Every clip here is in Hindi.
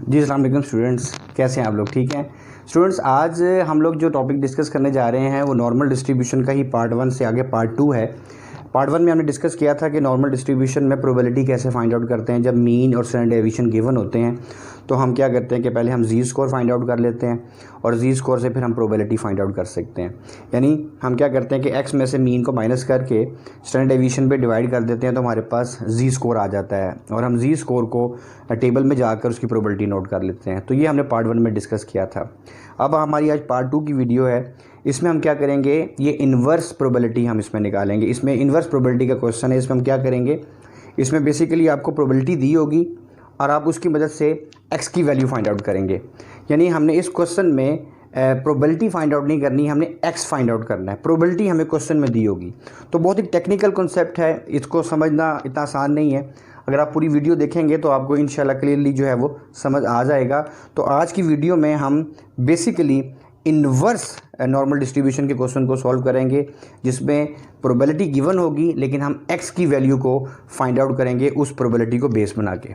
जी अस्सलाम वालेकुम स्टूडेंट्स, कैसे हैं आप लोग? ठीक हैं स्टूडेंट्स। आज हम लोग जो टॉपिक डिस्कस करने जा रहे हैं वो नॉर्मल डिस्ट्रीब्यूशन का ही पार्ट 1 से आगे पार्ट 2 है। पार्ट 1 में हमने डिस्कस किया था कि नॉर्मल डिस्ट्रीब्यूशन में प्रोबेबिलिटी कैसे फाइंड आउट करते हैं। जब मीन और स्टैंडर्ड डेविएशन गिवन होते हैं तो हम क्या करते हैं कि पहले हम जी स्कोर फाइंड आउट कर लेते हैं और जी स्कोर से फिर हम प्रोबेबिलिटी फाइंड आउट कर सकते हैं। यानी हम क्या करते हैं कि एक्स में से मीन को माइनस करके स्टैंडर्ड डेविएशन पे डिवाइड कर देते हैं तो हमारे पास जी स्कोर आ जाता है और हम जी स्कोर को टेबल में जाकर उसकी प्रोबेबिलिटी नोट कर लेते हैं। तो ये हमने पार्ट 1 में डिस्कस किया था। अब हमारी आज पार्ट 2 की वीडियो है। इसमें हम क्या करेंगे, ये इन्वर्स प्रोबेबिलिटी हम इसमें निकालेंगे। इसमें इन्वर्स प्रोबेबिलिटी का क्वेश्चन है। इसमें हम क्या करेंगे, इसमें बेसिकली आपको प्रोबेबिलिटी दी होगी और आप उसकी मदद से एक्स की वैल्यू फाइंड आउट करेंगे। यानी हमने इस क्वेश्चन में प्रोबेबिलिटी फाइंड आउट नहीं करनी, हमने एक्स फाइंड आउट करना है। प्रोबेबिलिटी हमें क्वेश्चन में दी होगी। तो बहुत ही टेक्निकल कॉन्सेप्ट है, इसको समझना इतना आसान नहीं है। अगर आप पूरी वीडियो देखेंगे तो आपको इंशाल्लाह क्लियरली जो है वो समझ आ जाएगा। तो आज की वीडियो में हम बेसिकली इन्वर्स नॉर्मल डिस्ट्रीब्यूशन के क्वेश्चन को सॉल्व करेंगे, जिसमें प्रोबेबिलिटी गिवन होगी लेकिन हम एक्स की वैल्यू को फाइंड आउट करेंगे उस प्रोबेबिलिटी को बेस बना के।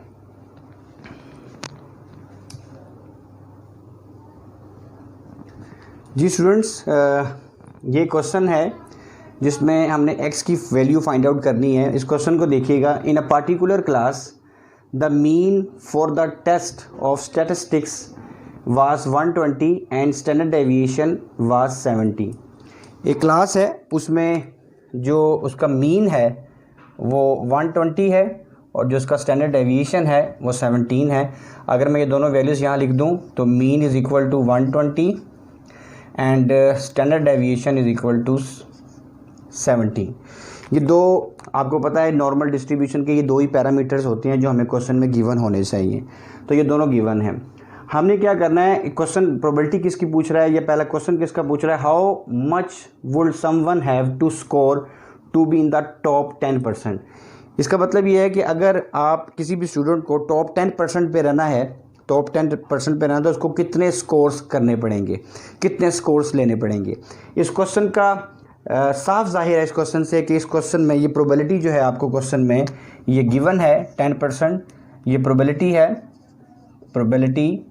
जी स्टूडेंट्स, ये क्वेश्चन है जिसमें हमने x की वैल्यू फाइंड आउट करनी है। इस क्वेश्चन को देखिएगा। In a particular class the mean for the test of statistics was 120 and standard deviation was 70। एक क्लास है, उसमें जो उसका मीन है वो 120 है और जो उसका स्टैंडर्ड डेविएशन है वो 17 है। अगर मैं ये दोनों वैल्यूज़ यहाँ लिख दूँ तो mean is equal to 120 and standard deviation is equal to 70। ये दो आपको पता है नॉर्मल डिस्ट्रीब्यूशन के ये दो ही पैरामीटर्स होते हैं जो हमें क्वेश्चन में गिवन होने चाहिए। तो ये दोनों गिवन हैं। हमने क्या करना है, क्वेश्चन प्रोबेबिलिटी किसकी पूछ रहा है, ये पहला क्वेश्चन किसका पूछ रहा है, how much would someone have to score to be in the top 10%। इसका मतलब ये है कि अगर आप किसी भी स्टूडेंट को टॉप 10% पे रहना है, टॉप 10% पे रहना तो उसको कितने स्कोर्स करने पड़ेंगे, कितने स्कोर्स लेने पड़ेंगे। इस क्वेश्चन का साफ जाहिर है इस क्वेश्चन से कि इस क्वेश्चन में ये प्रोबेबिलिटी जो है आपको क्वेश्चन में ये गिवन है 10%। ये प्रोबेबिलिटी है, प्रोबेबिलिटी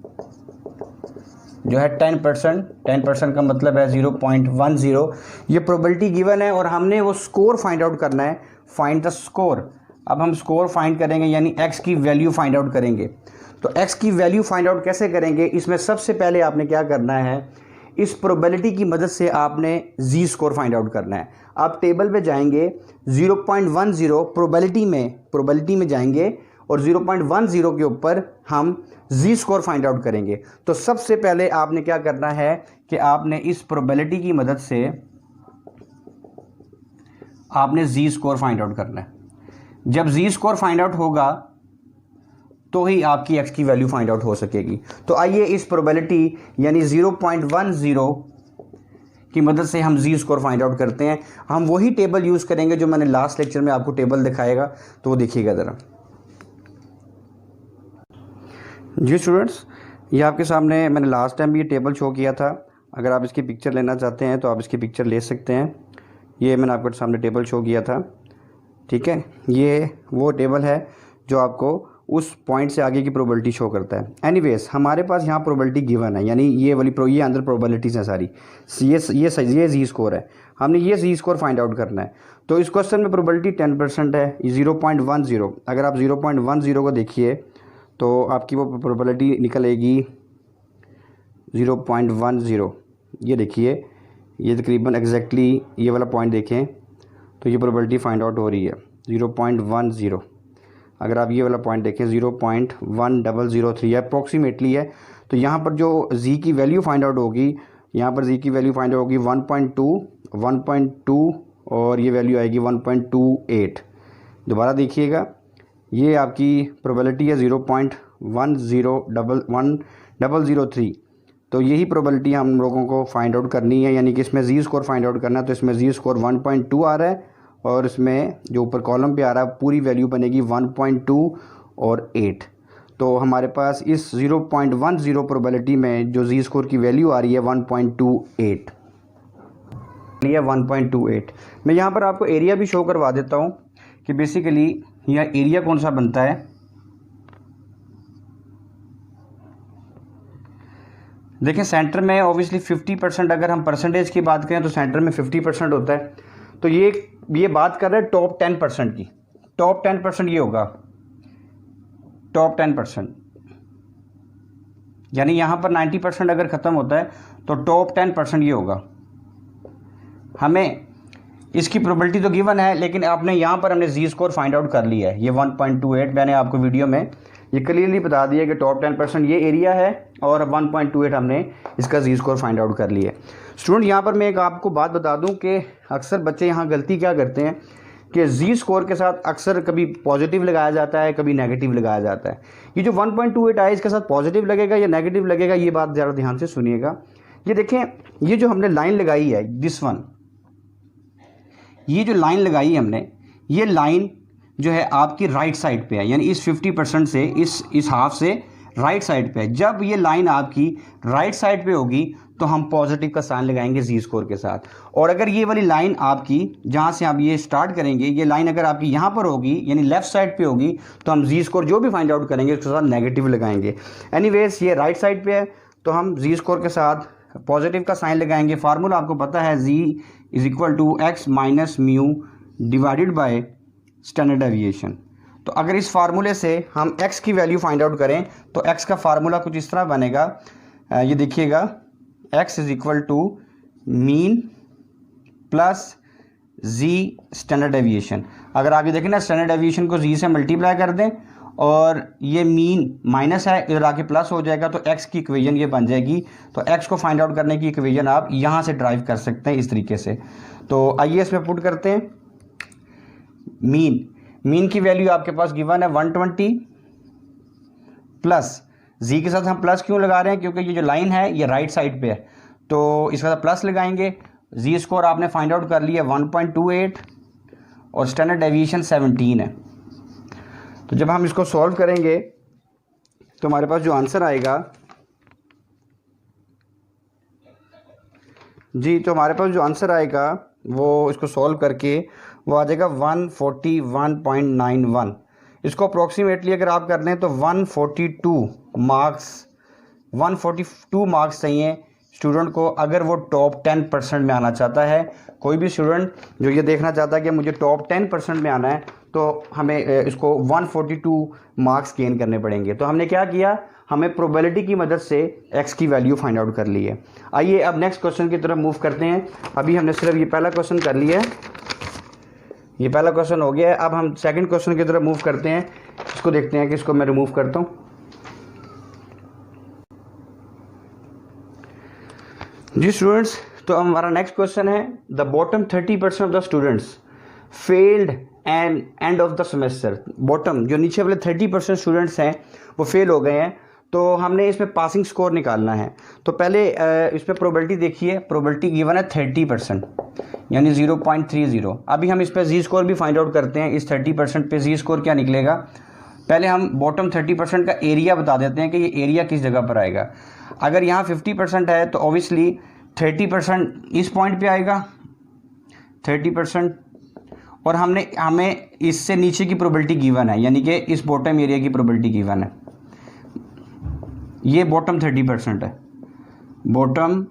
जो है 10%। 10% का मतलब है 0.10। ये प्रोबेबिलिटी गिवन है और हमने वो स्कोर फाइंड आउट करना है। Find the score. अब हम स्कोर फाइंड करेंगे यानी एक्स की वैल्यू फाइंड आउट करेंगे। तो एक्स की वैल्यू फाइंड आउट कैसे करेंगे, इसमें सबसे पहले आपने क्या करना है, इस प्रोबेबिलिटी की मदद से आपने जी स्कोर फाइंड आउट करना है। आप टेबल पे जाएंगे 0.10 प्रोबेबिलिटी में जाएंगे और 0.10 के ऊपर हम जी स्कोर फाइंड आउट करेंगे। तो सबसे पहले आपने क्या करना है कि आपने इस प्रोबेबिलिटी की मदद से आपने जी स्कोर फाइंड आउट करना है। जब जी स्कोर फाइंड आउट होगा तो ही आपकी एक्स की वैल्यू फाइंड आउट हो सकेगी। तो आइए इस प्रोबेबिलिटी यानी 0.10 की मदद से हम जी स्कोर फाइंड आउट करते हैं। हम वही टेबल यूज़ करेंगे जो मैंने लास्ट लेक्चर में आपको टेबल दिखाएगा, तो वो देखिएगा ज़रा। जी स्टूडेंट्स, ये आपके सामने मैंने लास्ट टाइम भी ये टेबल शो किया था। अगर आप इसकी पिक्चर लेना चाहते हैं तो आप इसकी पिक्चर ले सकते हैं। ये मैंने आपके सामने टेबल शो किया था, ठीक है। ये वो टेबल है जो आपको उस पॉइंट से आगे की प्रोबेबिलिटी शो करता है। एनीवेज हमारे पास यहाँ प्रोबेबिलिटी गिवन है, यानी ये वाली ये अंदर प्रोबेबिलिटीज़ हैं सारी। ये जी स्कोर है, हमने ये जी स्कोर फाइंड आउट करना है। तो इस क्वेश्चन में प्रोबेबिलिटी 10% है, 0.10। अगर आप 0.10 को देखिए तो आपकी वो प्रोबेबिलिटी निकलेगी 0.10। ये देखिए, ये तकरीबन एग्जैक्टली ये वाला पॉइंट देखें तो ये प्रोबेबिलिटी फाइंड आउट हो रही है 0.10। अगर आप ये वाला पॉइंट देखें 0.1003 अप्रॉक्सीमेटली है। तो यहाँ पर जो जी की वैल्यू फाइंड आउट होगी, यहाँ पर जी की वैल्यू फाइंड आउट होगी 1.2 और ये वैल्यू आएगी 1.28। दोबारा देखिएगा, ये आपकी प्रोबेबिलिटी है 0.1003। तो यही प्रोबेबिलिटी हम लोगों को फाइंड आउट करनी है, यानी कि इसमें जी स्कोर फाइंड आउट करना है। तो इसमें जी स्कोर 1.2 आ रहा है और इसमें जो ऊपर कॉलम पे आ रहा है पूरी वैल्यू बनेगी 1.2 और 8। तो हमारे पास इस 0.10 प्रोबेबिलिटी में जो जी स्कोर की वैल्यू आ रही है 1.28। 1.28। मैं यहाँ पर आपको एरिया भी शो करवा देता हूँ कि बेसिकली यह एरिया कौन सा बनता है। देखें सेंटर में ऑब्वियसली 50%, अगर हम परसेंटेज की बात करें तो सेंटर में 50% होता है। तो ये बात कर रहे हैं टॉप 10% की। टॉप 10% ये होगा, टॉप 10%, यानी यहाँ पर 90% अगर ख़त्म होता है तो टॉप 10% ये होगा। हमें इसकी प्रोबेबिलिटी तो गिवन है, लेकिन आपने यहाँ पर हमने जी स्कोर फाइंड आउट कर लिया है। ये 1.28 मैंने आपको वीडियो में ये क्लियरली बता दिया कि टॉप 10% ये एरिया है और 1.28 हमने इसका जी स्कोर फाइंड आउट कर लिया है। स्टूडेंट यहाँ पर मैं एक आपको बात बता दूँ कि अक्सर बच्चे यहाँ गलती क्या करते हैं कि जी स्कोर के साथ अक्सर कभी पॉजिटिव लगाया जाता है, कभी नेगेटिव लगाया जाता है। ये जो 1.28 आया इसके साथ पॉजिटिव लगेगा या नेगेटिव लगेगा, ये बात ज़रा ध्यान से सुनिएगा। ये देखें, ये जो हमने लाइन लगाई है दिस वन, ये जो लाइन लगाई है हमने, ये लाइन जो है आपकी राइट साइड पे है, यानी इस 50% से इस हाफ से राइट साइड पे है। जब ये लाइन आपकी राइट साइड पे होगी तो हम पॉजिटिव का साइन लगाएंगे जी स्कोर के साथ। और अगर ये वाली लाइन आपकी जहाँ से आप ये स्टार्ट करेंगे, ये लाइन अगर आपकी यहाँ पर होगी यानी लेफ्ट साइड पे होगी, तो हम जी स्कोर जो भी फाइंड आउट करेंगे उसके साथ नेगेटिव लगाएंगे। एनीवेज ये राइट साइड पे है तो हम जी स्कोर के साथ पॉजिटिव का साइन लगाएंगे। फार्मूला आपको पता है, Z is equal to X minus mu divided by standard deviation. तो अगर इस फार्मूले से हम x की वैल्यू फाइंड आउट करें तो x का फार्मूला कुछ इस तरह बनेगा, ये देखिएगा, x is equal to mean plus z standard deviation. अगर आप ये देखें ना, स्टैंडर्ड डेविएशन को z से मल्टीप्लाई कर दें और ये मीन माइनस है, इधर आके प्लस हो जाएगा, तो x की इक्वेशन ये बन जाएगी। तो x को फाइंड आउट करने की इक्वेशन आप यहाँ से ड्राइव कर सकते हैं इस तरीके से। तो आइए इसमें पुट करते हैं। मीन की वैल्यू आपके पास गिवन है 120 प्लस जी के साथ हम प्लस क्यों लगा रहे हैं, क्योंकि ये जो लाइन है ये राइट साइड पे है, तो इसका प्लस लगाएंगे। जी स्कोर आपने फाइंड आउट कर लिया 1.28 और स्टैंडर्ड डेविएशन 17 है। तो जब हम इसको सॉल्व करेंगे तो हमारे पास जो आंसर आएगा जी, तो हमारे पास जो आंसर आएगा वो इसको सॉल्व करके वो आ जाएगा 141.91। इसको अप्रॉक्सीमेटली अगर आप कर लें तो 142 मार्क्स चाहिए स्टूडेंट को, अगर वो टॉप 10% में आना चाहता है। कोई भी स्टूडेंट जो ये देखना चाहता है कि मुझे टॉप 10% में आना है तो हमें इसको 142 मार्क्स गेन करने पड़ेंगे। तो हमने क्या किया, हमें प्रोबेबिलिटी की मदद से x की वैल्यू फाइंड आउट कर ली है। आइए अब नेक्स्ट क्वेश्चन की तरफ मूव करते हैं। अभी हमने सिर्फ ये पहला क्वेश्चन कर लिया है, ये पहला क्वेश्चन हो गया है। अब हम सेकंड क्वेश्चन की तरफ मूव करते हैं। इसको देखते हैं कि इसको मैं रिमूव करता हूँ। जी स्टूडेंट्स, तो हमारा नेक्स्ट क्वेश्चन है, the bottom 30% of the students failed and end of the semester. Bottom जो नीचे वाले 30% स्टूडेंट्स हैं वो फेल हो गए हैं, तो हमने इसमें पासिंग स्कोर निकालना है। तो पहले इसमें प्रोबेबिलिटी देखिए, प्रोबेबिलिटी गिवन है 30% यानी 0.30। अभी हम इस पर जी स्कोर भी फाइंड आउट करते हैं। इस 30% पे जी स्कोर क्या निकलेगा, पहले हम बॉटम 30% का एरिया बता देते हैं कि ये एरिया किस जगह पर आएगा। अगर यहाँ 50% है तो ऑब्वियसली 30% इस पॉइंट पे आएगा 30%, और हमें इससे नीचे की प्रोबेबिलिटी गिवन है, यानी कि इस बॉटम एरिया की प्रोबेबिलिटी गिवन है। ये बॉटम 30% है, बॉटम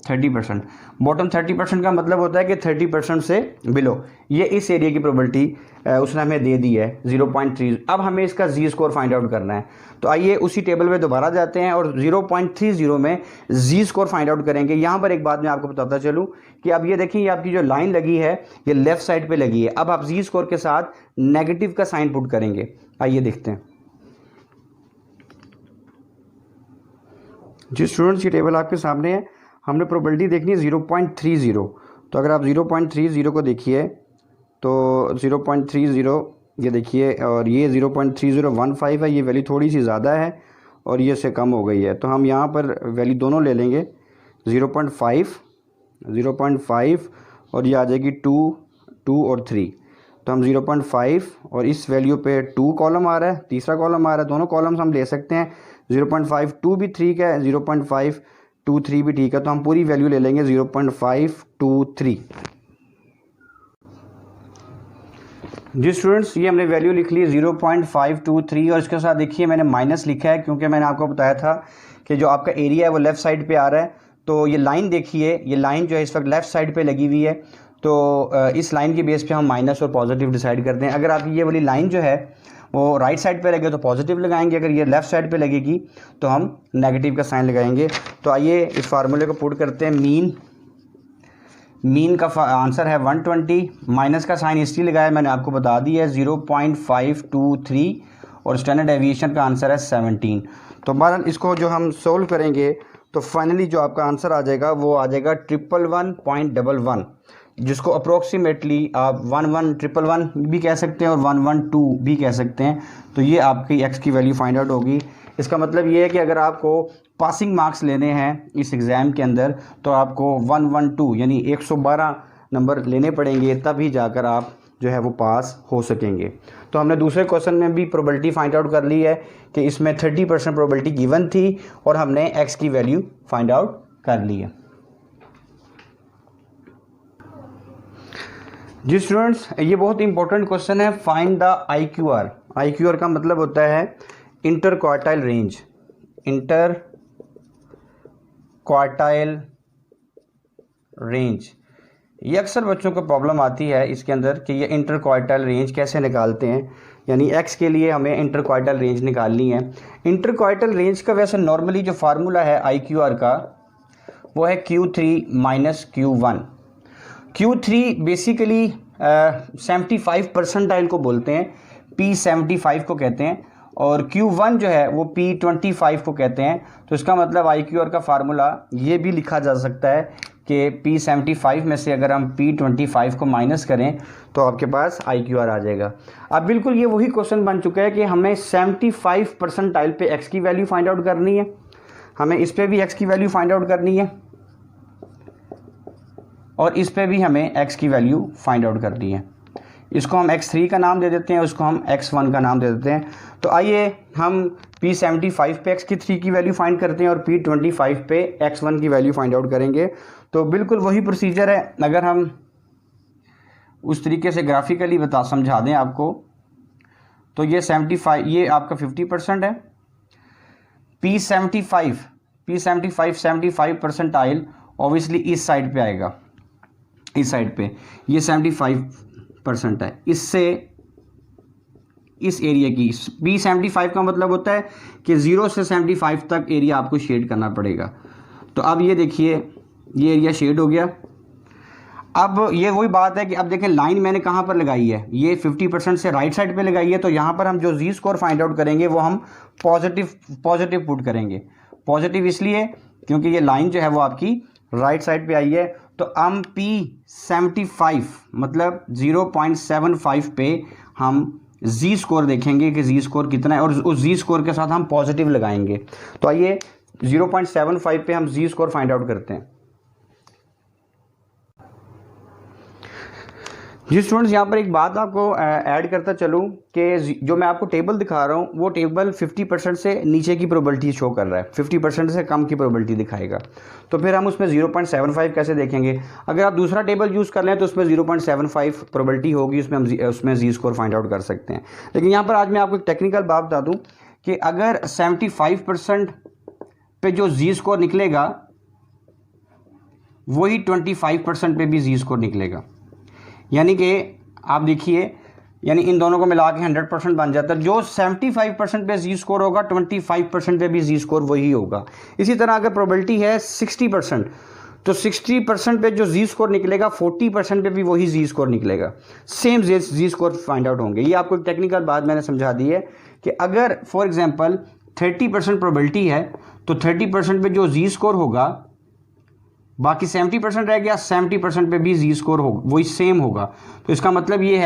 30%। बॉटम 30% का मतलब होता है कि 30% से बिलो, ये इस एरिया की प्रोबेबिलिटी उसने हमें दे दी है 0.3। अब हमें इसका जी स्कोर फाइंड आउट करना है। तो आइए उसी टेबल पे दोबारा जाते हैं और 0.30 में जी स्कोर फाइंड आउट करेंगे। यहाँ पर एक बात मैं आपको बताता चलूँ कि अब ये देखिए, ये आपकी जो लाइन लगी है ये लेफ्ट साइड पे लगी है। अब आप जी स्कोर के साथ नेगेटिव का साइन पुट करेंगे। आइए देखते हैं। जी स्टूडेंट्स, ये टेबल आपके सामने है। हमने प्रोबेबिलिटी देखनी है 0.30। तो अगर आप 0.30 को देखिए तो 0.30 ये देखिए, और ये 0.3015 है, ये वैल्यू थोड़ी सी ज़्यादा है और ये से कम हो गई है। तो हम यहाँ पर वैल्यू दोनों ले लेंगे 0.5 और ये आ जाएगी 2 और 3। तो हम 0.5 और इस वैल्यू पे 2 कॉलम आ रहा है, तीसरा कॉलम आ रहा है, दोनों कॉलम्स हम ले सकते हैं। 0.5 2 भी ठीक है, 0.5 2 3 भी ठीक है। तो हम पूरी वैल्यू ले लेंगे 0.5 2 3। जी स्टूडेंट्स, ये हमने वैल्यू लिख ली 0.523 और इसके साथ देखिए मैंने माइनस लिखा है क्योंकि मैंने आपको बताया था कि जो आपका एरिया है वो लेफ़्ट साइड पे आ रहा है। तो ये लाइन देखिए, ये लाइन जो है इस वक्त लेफ़्ट साइड पे लगी हुई है, तो इस लाइन के बेस पे हम माइनस और पॉजिटिव डिसाइड करते हैं। अगर आप ये वाली लाइन जो है वो राइट साइड पे लगे तो पॉजिटिव लगाएंगे, अगर ये लेफ़्ट साइड पे लगेगी तो हम नेगेटिव का साइन लगाएंगे। तो आइए इस फार्मूले को पुट करते हैं। मीन का आंसर है 120, माइनस का साइन इसलिए लगाया मैंने आपको बता दिया है 0.523 और स्टैंडर्ड डेविएशन का आंसर है 17। तो बहरहाल इसको जो हम सोल्व करेंगे तो फाइनली जो आपका आंसर आ जाएगा वो आ जाएगा 111.11, जिसको अप्रोक्सीमेटली आप 1111 भी कह सकते हैं और 112 भी कह सकते हैं। तो ये आपकी एक्स की वैल्यू फाइंड आउट होगी। इसका मतलब ये है कि अगर आपको पासिंग मार्क्स लेने हैं इस एग्ज़ाम के अंदर तो आपको 112 यानी 112 नंबर लेने पड़ेंगे, तभी जाकर आप जो है वो पास हो सकेंगे। तो हमने दूसरे क्वेश्चन में भी प्रोबेबिलिटी फाइंड आउट कर ली है कि इसमें 30% प्रोबेबिलिटी गिवन थी और हमने एक्स की वैल्यू फाइंड आउट कर ली है। जी स्टूडेंट्स, ये बहुत इंपॉर्टेंट क्वेश्चन है। Find the IQR। IQR का मतलब होता है inter quartile range. Inter quartile range, ये अक्सर बच्चों को प्रॉब्लम आती है इसके अंदर कि ये इंटर क्वार्टाइल रेंज कैसे निकालते हैं, यानी एक्स के लिए हमें इंटर क्वार्टाइल रेंज निकालनी है। इंटर क्वार्टाइल रेंज का वैसे नॉर्मली जो फार्मूला है IQR का वो है Q3 minus Q1। Q3 basically 75 percentile को बोलते हैं, P75 को कहते हैं, और Q1 जो है वो P25 को कहते हैं। तो इसका मतलब IQR का फार्मूला ये भी लिखा जा सकता है कि P75 में से अगर हम P25 को माइनस करें तो आपके पास IQR आ जाएगा। अब बिल्कुल ये वही क्वेश्चन बन चुका है कि हमें 75 परसेंटाइल पे एक्स की वैल्यू फाइंड आउट करनी है, हमें इस पे भी एक्स की वैल्यू फाइंड आउट करनी है और इस पे भी हमें x की वैल्यू फाइंड आउट करनी है। इसको हम x3 का नाम दे देते हैं, उसको हम x1 का नाम दे देते हैं। तो आइए हम P75 पे x3 की वैल्यू फाइंड करते हैं और P25 पे x1 की वैल्यू फाइंड आउट करेंगे। तो बिल्कुल वही प्रोसीजर है। अगर हम उस तरीके से ग्राफिकली समझा दें आपको, तो ये 75, ये आपका 50% है। P75 75 परसेंटाइल ऑब्वियसली इस साइड पे आएगा, इस साइड पे ये 75% है, इससे इस एरिया की P75 का मतलब होता है कि 0 से 75 तक एरिया आपको शेड करना पड़ेगा। तो अब ये देखिए ये एरिया शेड हो गया। अब ये वही बात है कि अब देखें लाइन मैंने कहाँ पर लगाई है, ये 50% से राइट साइड पे लगाई है। तो यहाँ पर हम जो जी स्कोर फाइंड आउट करेंगे वो हम पॉजिटिव पुट करेंगे। पॉजिटिव इसलिए क्योंकि ये लाइन जो है वो आपकी राइट साइड पे आई है। तो हम P75 मतलब 0.75 पे हम जी स्कोर देखेंगे कि जी स्कोर कितना है और उस जी स्कोर के साथ हम पॉजिटिव लगाएंगे। तो आइए 0.75 पे हम जी स्कोर फाइंड आउट करते हैं। जी स्टूडेंट्स, यहाँ पर एक बात आपको ऐड करता चलूँ कि जो मैं आपको टेबल दिखा रहा हूँ वो टेबल 50% से नीचे की प्रोबेबिलिटी शो कर रहा है, 50% से कम की प्रोबेबिलिटी दिखाएगा। तो फिर हम उसमें 0.75 कैसे देखेंगे? अगर आप दूसरा टेबल यूज़ कर लें तो उसमें 0.75 प्रोबेबिलिटी होगी, उसमें जी स्कोर फाइंड आउट कर सकते हैं। लेकिन यहाँ पर आज मैं आपको एक टेक्निकल बात बता दूँ कि अगर 75% पे जो जी स्कोर निकलेगा वही 25% पे भी जी स्कोर निकलेगा। यानी कि आप देखिए, यानी इन दोनों को मिला के 100% बन जाता है। जो 75% पे जी स्कोर होगा 25% पे भी जी स्कोर वही होगा। इसी तरह अगर प्रोबेबिलिटी है 60% तो 60% पे जो जी स्कोर निकलेगा 40% पे भी वही जी स्कोर निकलेगा, सेम जी स्कोर फाइंड आउट होंगे। ये आपको एक टेक्निकल बात मैंने समझा दी है कि अगर फॉर एग्जांपल 30% प्रोबेबिलिटी है तो 30% पे जो जी स्कोर होगा बाकी 70% रह गया, 70% पे भी जी स्कोर होगा वही सेम होगा। तो इसका मतलब ये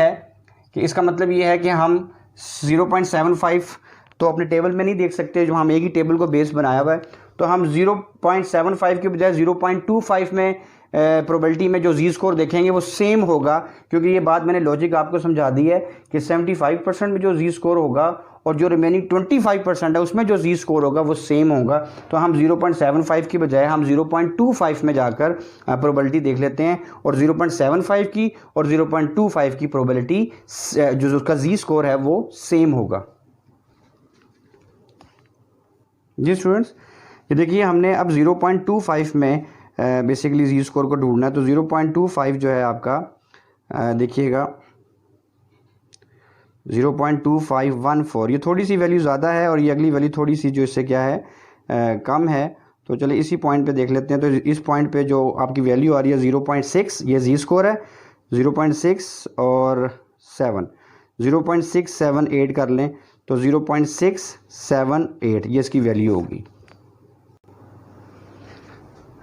है कि हम 0.75 तो अपने टेबल में नहीं देख सकते, जो हम एक ही टेबल को बेस बनाया हुआ है। तो हम 0.75 के बजाय 0.25 में प्रोबेबिलिटी में जो जी स्कोर देखेंगे वो सेम होगा, क्योंकि ये बात मैंने लॉजिक आपको समझा दी है कि 75% में जो जी स्कोर होगा और जो रिमेनिंग 25% है उसमें जो जी स्कोर होगा वो सेम होगा। तो हम 0.75 की बजाय हम 0.25 में जाकर प्रोबेबिलिटी देख लेते हैं और 0.75 की और 0.25 की प्रोबेबिलिटी जो उसका जी स्कोर है वो सेम होगा। जी स्टूडेंट्स, ये देखिए हमने अब 0.25 में बेसिकली जी स्कोर को ढूंढना है। तो 0.25 जो है आपका देखिएगा 0.2514, ये थोड़ी सी वैल्यू ज़्यादा है और ये अगली वैल्यू थोड़ी सी जो इससे क्या है कम है। तो चलिए इसी पॉइंट पे देख लेते हैं। तो इस पॉइंट पे जो आपकी वैल्यू आ रही है 0.6, ये जी स्कोर है 0.6 और 7, 0.678 कर लें तो 0.678 ये इसकी वैल्यू होगी।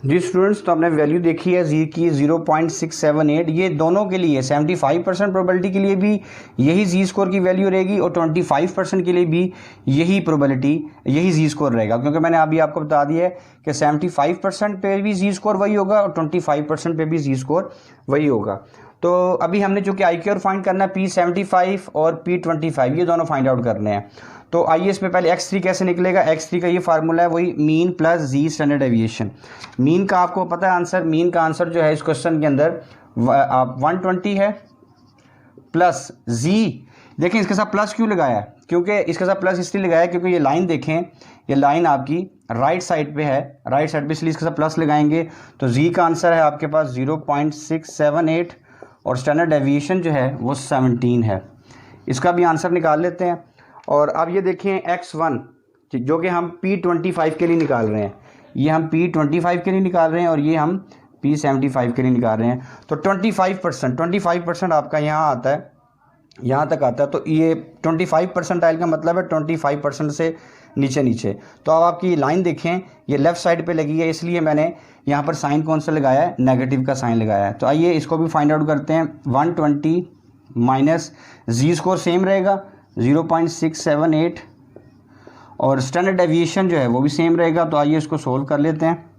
जी स्टूडेंट्स, तो आपने वैल्यू देखी है जी की 0.678, ये दोनों के लिए 75% प्रोबेबिलिटी के लिए भी यही जी स्कोर की वैल्यू रहेगी और 25% के लिए भी यही प्रोबेबिलिटी यही जी स्कोर रहेगा, क्योंकि मैंने अभी आपको बता दिया है कि 75% पे भी जी स्कोर वही होगा और 25% पे भी जी स्कोर वही होगा। तो अभी हमने चूँकि IQR फाइंड करना है P75 और P25 ये दोनों फाइंड आउट करने हैं। तो आइए इसमें पहले x3 कैसे निकलेगा। x3 का ये फार्मूला है वही मीन प्लस जी स्टैंडर्ड डेविएशन। मीन का आपको पता है आंसर, मीन का आंसर जो है इस क्वेश्चन के अंदर 120 है प्लस जी। देखें इसके साथ प्लस क्यों लगाया है, क्योंकि इसके साथ प्लस इसलिए लगाया क्योंकि ये लाइन देखें, ये लाइन आपकी राइट साइड पे है, राइट साइड पे, इसलिए इसके साथ प्लस लगाएंगे। तो जी का आंसर है आपके पास 0.678 और स्टैंडर्ड डेविएशन जो है वो 17 है। इसका भी आंसर निकाल लेते हैं। और अब ये देखें x1 जो कि हम P25 के लिए निकाल रहे हैं, ये हम P25 के लिए निकाल रहे हैं और ये हम P75 के लिए निकाल रहे हैं। तो 25% आपका यहाँ आता है, यहाँ तक आता है। तो ये 25 परसेंटाइल का मतलब है 25% से नीचे नीचे। तो अब आपकी लाइन देखें, ये लेफ़्ट साइड पे लगी है, इसलिए मैंने यहाँ पर साइन कौन सा लगाया है, नेगेटिव का साइन लगाया है। तो आइए इसको भी फाइंड आउट करते हैं। 120 माइनस जी स्कोर सेम रहेगा 0.678 और स्टैंडर्ड डेविएशन जो है वो भी सेम रहेगा। तो आइए इसको सोल्व कर लेते हैं।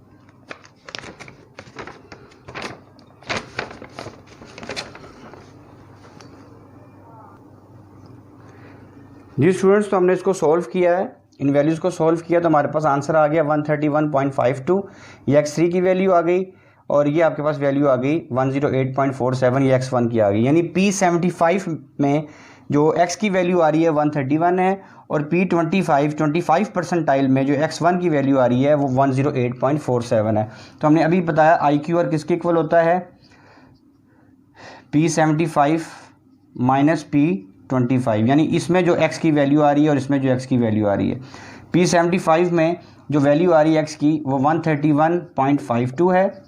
जी स्टूडेंट्स, तो हमने इसको सॉल्व किया है, इन वैल्यूज़ को सॉल्व किया तो हमारे पास आंसर आ गया 131.52। ये x3 की वैल्यू आ गई और ये आपके पास वैल्यू आ गई 108.47, ये x1 की आ गई। यानी P75 में जो x की वैल्यू आ रही है 131 है और P25 परसेंटाइल में जो x1 की वैल्यू आ रही है वो 108.47 है। तो हमने अभी बताया IQR किसके इक्वल होता है, P75 माइनस P25, यानी इसमें जो x की वैल्यू आ रही है और इसमें जो x की वैल्यू आ रही है। P75 में जो वैल्यू आ रही है x की वो 131.52 है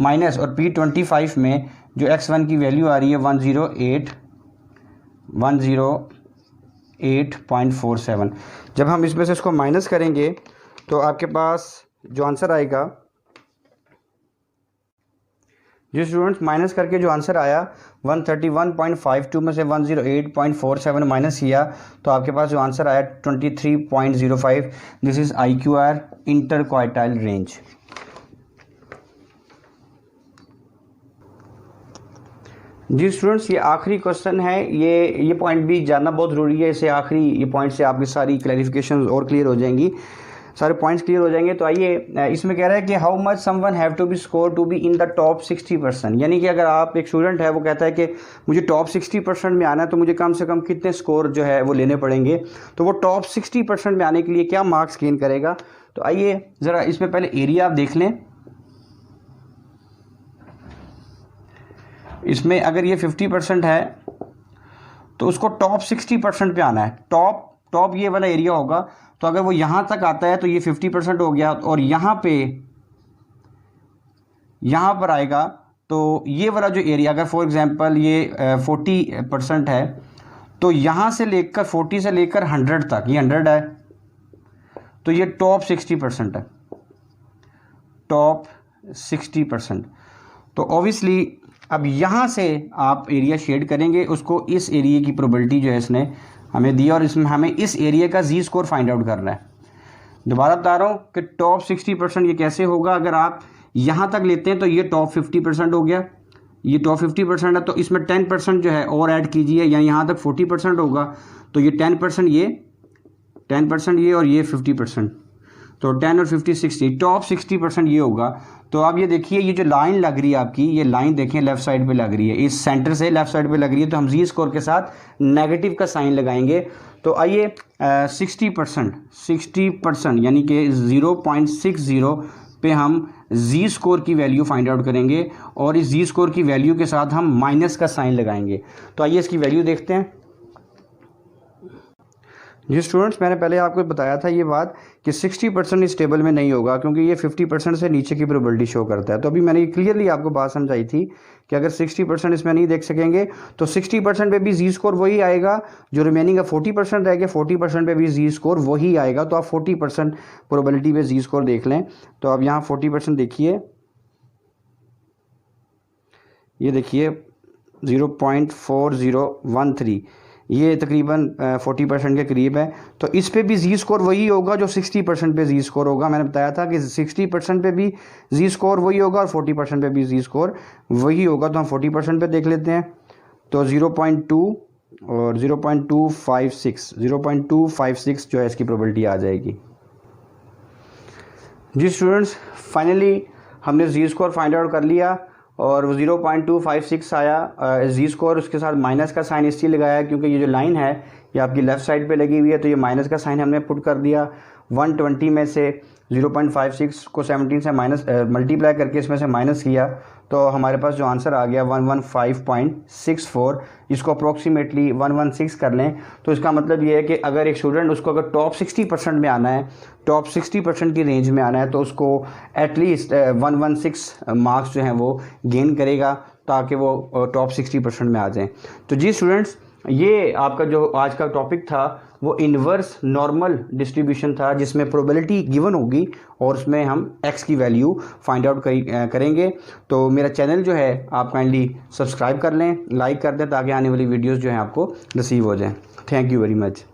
माइनस, और P25 में जो x1 की वैल्यू आ रही है 108.47। जब हम इसमें से इसको माइनस करेंगे तो आपके पास जो आंसर आएगा, जी स्टूडेंट्स, माइनस करके जो आंसर आया 131.52 में से 108.47 माइनस किया तो आपके पास जो आंसर आया 23.05। This is IQR interquartile range. जी स्टूडेंट्स, ये आखिरी क्वेश्चन है, ये पॉइंट भी जानना बहुत ज़रूरी है। इसे आखिरी ये पॉइंट से आपकी सारी क्लैरिफिकेशन और क्लियर हो जाएंगी, सारे पॉइंट्स क्लियर हो जाएंगे। तो आइए इसमें कह रहा है कि how much someone have to be score to be in the top 60%। यानी कि अगर आप एक स्टूडेंट है वो कहता है कि मुझे टॉप 60% में आना है तो मुझे कम से कम कितने स्कोर जो है वो लेने पड़ेंगे। तो वो टॉप 60% में आने के लिए क्या मार्क्स गेन करेगा। तो आइए ज़रा इसमें पहले एरिया आप देख लें। इसमें अगर ये 50% है तो उसको टॉप 60% पे आना है। टॉप ये वाला एरिया होगा, तो अगर वो यहाँ तक आता है तो ये 50% हो गया, और यहाँ पर आएगा तो ये वाला जो एरिया, अगर फॉर एग्जांपल ये 40% है तो यहाँ से लेकर 40 से लेकर 100 तक, ये 100 है तो ये टॉप 60% है, टॉप 60%। तो ऑब्वियसली अब यहाँ से आप एरिया शेड करेंगे, उसको इस एरिया की प्रोबेबिलिटी जो है इसने हमें दी और इसमें हमें इस एरिया का जी स्कोर फाइंड आउट करना है। दोबारा बता रहा हूँ कि टॉप 60% ये कैसे होगा। अगर आप यहाँ तक लेते हैं तो ये टॉप 50% हो गया, ये टॉप 50% है, तो इसमें 10% जो है और ऐड कीजिए, या यहाँ तक 40% होगा तो ये 10% ये 10% ये और ये 50%, तो 10 और 50 60, टॉप 60% ये होगा। तो आप ये देखिए ये जो लाइन लग रही है आपकी, ये लाइन देखें लेफ़्ट साइड पे लग रही है, इस सेंटर से लेफ़्ट साइड पे लग रही है, तो हम जी स्कोर के साथ नेगेटिव का साइन लगाएंगे। तो आइए 60% यानी कि 0.60 पे हम जी स्कोर की वैल्यू फाइंड आउट करेंगे और इस जी स्कोर की वैल्यू के साथ हम माइनस का साइन लगाएंगे। तो आइए इसकी वैल्यू देखते हैं। जी स्टूडेंट्स, मैंने पहले आपको बताया था ये बात कि 60% इस टेबल में नहीं होगा क्योंकि ये 50% से नीचे की प्रोबेबिलिटी शो करता है। तो अभी मैंने क्लियरली आपको बात समझाई थी कि अगर 60% इसमें नहीं देख सकेंगे तो 60% पे भी जी स्कोर वही आएगा, जो रिमेनिंग 40% रह गया 40% पे भी जी स्कोर वही आएगा। तो आप 40% प्रोबेबिलिटी पे जी स्कोर देख लें। तो अब यहाँ 40% देखिए, ये देखिए 0.4013, ये तकरीबन 40% के करीब है। तो इस पे भी जी स्कोर वही होगा जो 60% पे जी स्कोर होगा। मैंने बताया था कि 60% पे भी जी स्कोर वही होगा और 40% पे भी जी स्कोर वही होगा। तो हम 40% पे देख लेते हैं। तो 0.2 और 0.256 जो है इसकी प्रोबेबिलिटी आ जाएगी। जी स्टूडेंट्स, फाइनली हमने जी स्कोर फाइंड आउट कर लिया और 0.256 आया जी स्कोर। उसके साथ माइनस का साइन इसलिए लगाया क्योंकि ये जो लाइन है ये आपकी लेफ़्ट साइड पे लगी हुई है, तो ये माइनस का साइन हमने पुट कर दिया। 120 में से 0.56 को 17 से माइनस मल्टीप्लाई करके इसमें से माइनस किया तो हमारे पास जो आंसर आ गया 115.64, इसको अप्रॉक्सीमेटली 116 कर लें। तो इसका मतलब ये है कि अगर एक स्टूडेंट उसको अगर टॉप 60% में आना है, टॉप 60% की रेंज में आना है, तो उसको एटलीस्ट 116 मार्क्स जो हैं वो गेन करेगा ताकि वो टॉप 60% में आ जाएँ। तो जी स्टूडेंट्स, ये आपका जो आज का टॉपिक था वो इन्वर्स नॉर्मल डिस्ट्रीब्यूशन था, जिसमें प्रोबेबिलिटी गिवन होगी और उसमें हम x की वैल्यू फाइंड आउट करेंगे। तो मेरा चैनल जो है आप काइंडली सब्सक्राइब कर लें, लाइक कर दें ताकि आने वाली वीडियोस जो हैं आपको रिसीव हो जाएं। Thank you very much.